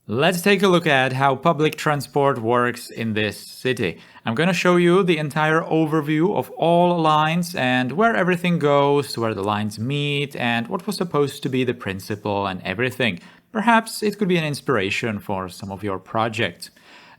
Let's take a look at how public transport works in this city. I'm going to show you the entire overview of all lines and where everything goes, where the lines meet, and what was supposed to be the principle and everything. Perhaps it could be an inspiration for some of your projects.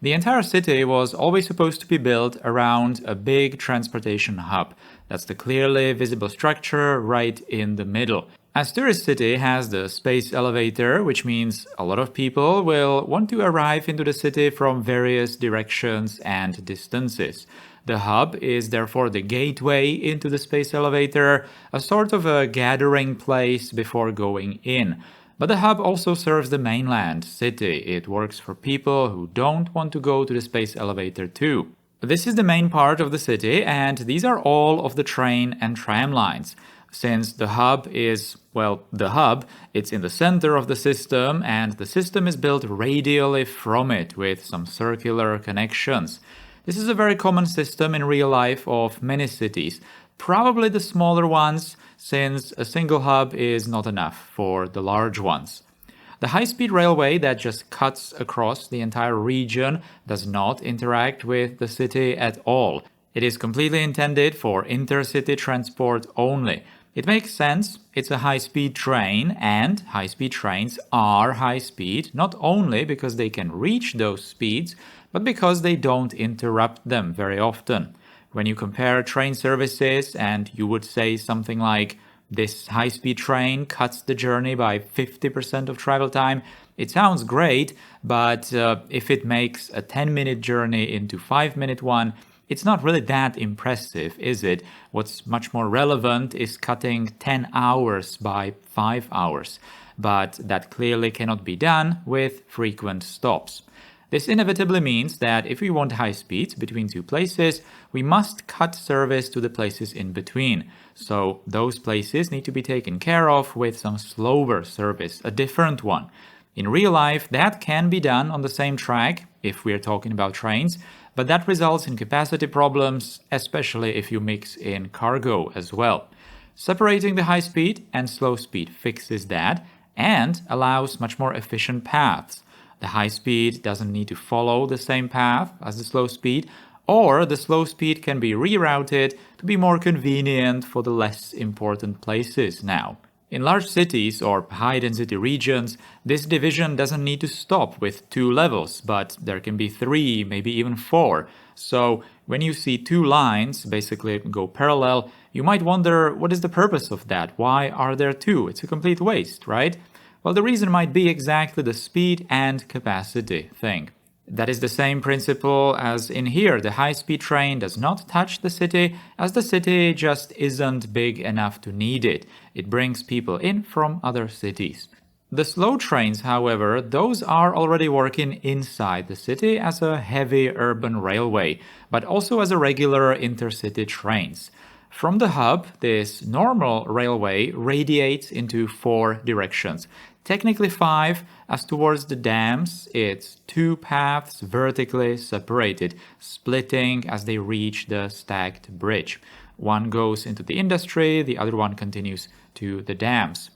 The entire city was always supposed to be built around a big transportation hub. That's the clearly visible structure right in the middle. Asturis city has the space elevator, which means a lot of people will want to arrive into the city from various directions and distances. The hub is therefore the gateway into the space elevator, a sort of a gathering place before going in. But the hub also serves the mainland city. It works for people who don't want to go to the space elevator too. This is the main part of the city, and these are all of the train and tram lines. Since the hub is, well, the hub, it's in the center of the system, and the system is built radially from it with some circular connections. This is a very common system in real life of many cities, probably the smaller ones, since a single hub is not enough for the large ones. The high-speed railway that just cuts across the entire region does not interact with the city at all. It is completely intended for intercity transport only. It makes sense, it's a high-speed train, and high-speed trains are high-speed not only because they can reach those speeds, but because they don't interrupt them very often. When you compare train services and you would say something like, this high-speed train cuts the journey by 50% of travel time, it sounds great, but if it makes a 10-minute journey into 5-minute one, it's not really that impressive, is it? What's much more relevant is cutting 10 hours by 5 hours, but that clearly cannot be done with frequent stops. This inevitably means that if we want high speeds between two places, we must cut service to the places in between. So those places need to be taken care of with some slower service, a different one. In real life, that can be done on the same track, if we're talking about trains, but that results in capacity problems, especially if you mix in cargo as well. Separating the high speed and slow speed fixes that and allows much more efficient paths. The high speed doesn't need to follow the same path as the slow speed, or the slow speed can be rerouted to be more convenient for the less important places now. In large cities or high-density regions, this division doesn't need to stop with 2 levels, but there can be 3, maybe even 4. So when you see 2 lines basically go parallel, you might wonder, what is the purpose of that? Why are there 2? It's a complete waste, right? Well, the reason might be exactly the speed and capacity thing. That is the same principle as in here. The high-speed train does not touch the city, as the city just isn't big enough to need it. It brings people in from other cities. The slow trains, however, those are already working inside the city as a heavy urban railway, but also as a regular intercity trains. From the hub, this normal railway radiates into 4 directions. Technically 5, as towards the dams, it's 2 paths vertically separated, splitting as they reach the stacked bridge. One goes into the industry, the other one continues to the dams.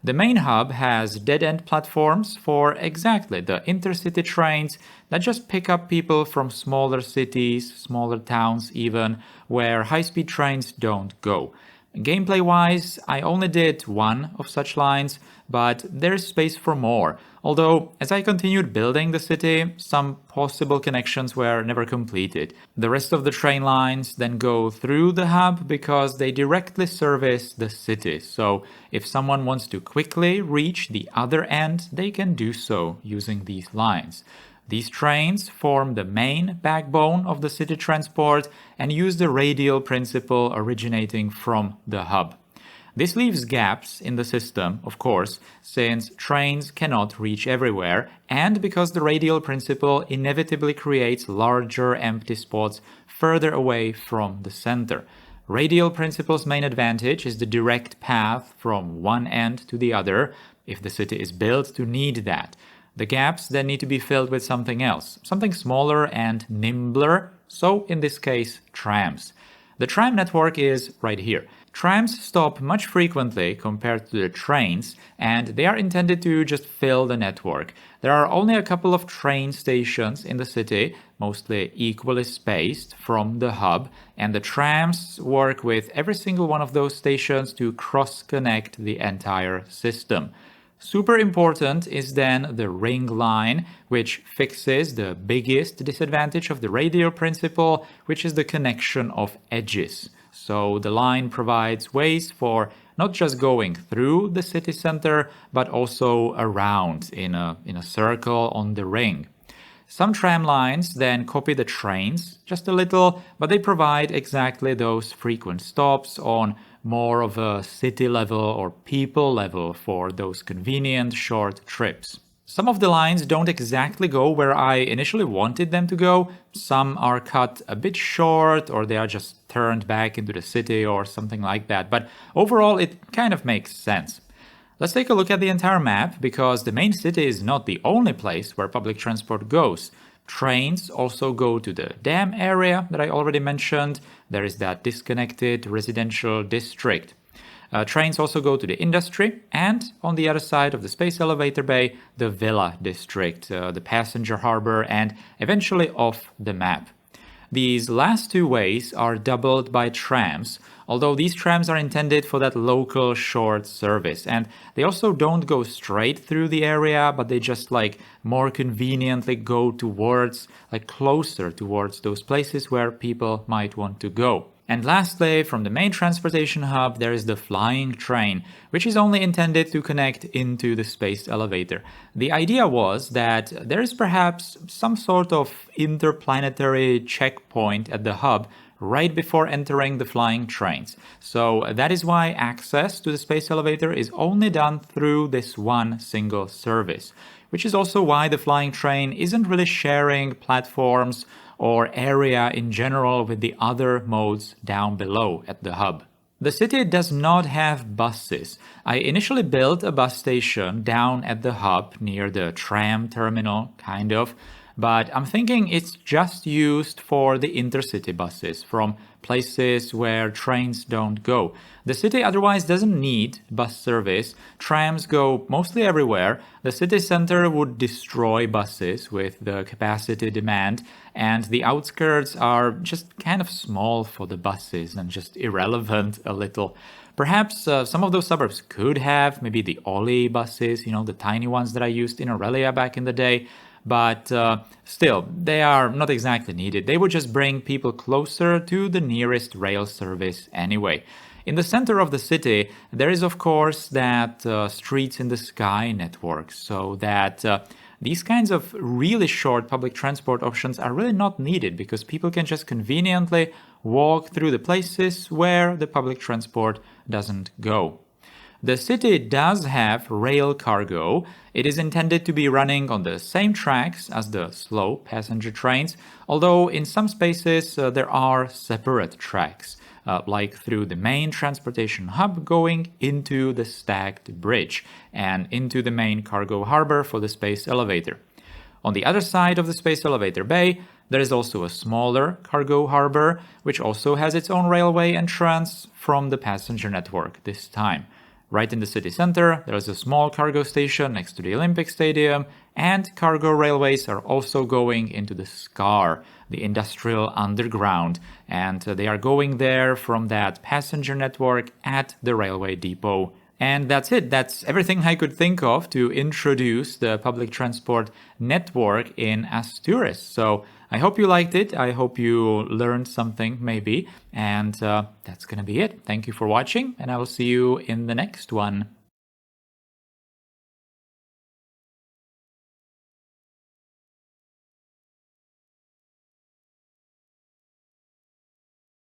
The main hub has dead-end platforms for exactly the intercity trains that just pick up people from smaller cities, smaller towns even, where high-speed trains don't go. Gameplay-wise, I only did 1 of such lines, but there's space for more. Although, as I continued building the city, some possible connections were never completed. The rest of the train lines then go through the hub because they directly service the city. So, if someone wants to quickly reach the other end, they can do so using these lines. These trains form the main backbone of the city transport and use the radial principle originating from the hub. This leaves gaps in the system, of course, since trains cannot reach everywhere, and because the radial principle inevitably creates larger empty spots further away from the center. Radial principle's main advantage is the direct path from one end to the other, if the city is built to need that. The gaps then need to be filled with something else, something smaller and nimbler, so in this case, trams. The tram network is right here. Trams stop much frequently compared to the trains, and they are intended to just fill the network. There are only a couple of train stations in the city, mostly equally spaced from the hub, and the trams work with every single one of those stations to cross-connect the entire system. Super important is then the ring line, which fixes the biggest disadvantage of the radial principle, which is the connection of edges. So the line provides ways for not just going through the city center, but also around in a circle on the ring. Some tram lines then copy the trains just a little, but they provide exactly those frequent stops on more of a city level or people level for those convenient short trips. Some of the lines don't exactly go where I initially wanted them to go. Some are cut a bit short, or they are just turned back into the city or something like that. But overall, it kind of makes sense. Let's take a look at the entire map, because the main city is not the only place where public transport goes. Trains also go to the dam area that I already mentioned. There is that disconnected residential district. Trains also go to the industry, and on the other side of the space elevator bay, the villa district, the passenger harbor, and eventually off the map. These last two ways are doubled by trams, although these trams are intended for that local short service, and they also don't go straight through the area, but they just more conveniently go towards, closer towards those places where people might want to go. And lastly, from the main transportation hub, there is the flying train, which is only intended to connect into the space elevator. The idea was that there is perhaps some sort of interplanetary checkpoint at the hub right before entering the flying trains. So that is why access to the space elevator is only done through this one single service, which is also why the flying train isn't really sharing platforms or area in general with the other modes down below at the hub. The city does not have buses. I initially built a bus station down at the hub near the tram terminal, kind of, but I'm thinking it's just used for the intercity buses from places where trains don't go. The city otherwise doesn't need bus service. Trams go mostly everywhere. The city center would destroy buses with the capacity demand, and the outskirts are just kind of small for the buses and just irrelevant a little. Perhaps some of those suburbs could have maybe the Oli buses, the tiny ones that I used in Aurelia back in the day. But still, they are not exactly needed. They would just bring people closer to the nearest rail service anyway. In the center of the city, there is of course that Streets in the Sky network, so that these kinds of really short public transport options are really not needed, because people can just conveniently walk through the places where the public transport doesn't go. The city does have rail cargo. It is intended to be running on the same tracks as the slow passenger trains, although in some spaces there are separate tracks, like through the main transportation hub going into the stacked bridge and into the main cargo harbor for the space elevator. On the other side of the space elevator bay, there is also a smaller cargo harbor, which also has its own railway entrance from the passenger network this time. Right in the city center, there is a small cargo station next to the Olympic Stadium, and cargo railways are also going into the SCAR, the industrial underground, and they are going there from that passenger network at the railway depot. And that's it. That's everything I could think of to introduce the public transport network in Asturis. So I hope you liked it. I hope you learned something maybe. And that's going to be it. Thank you for watching, and I will see you in the next one.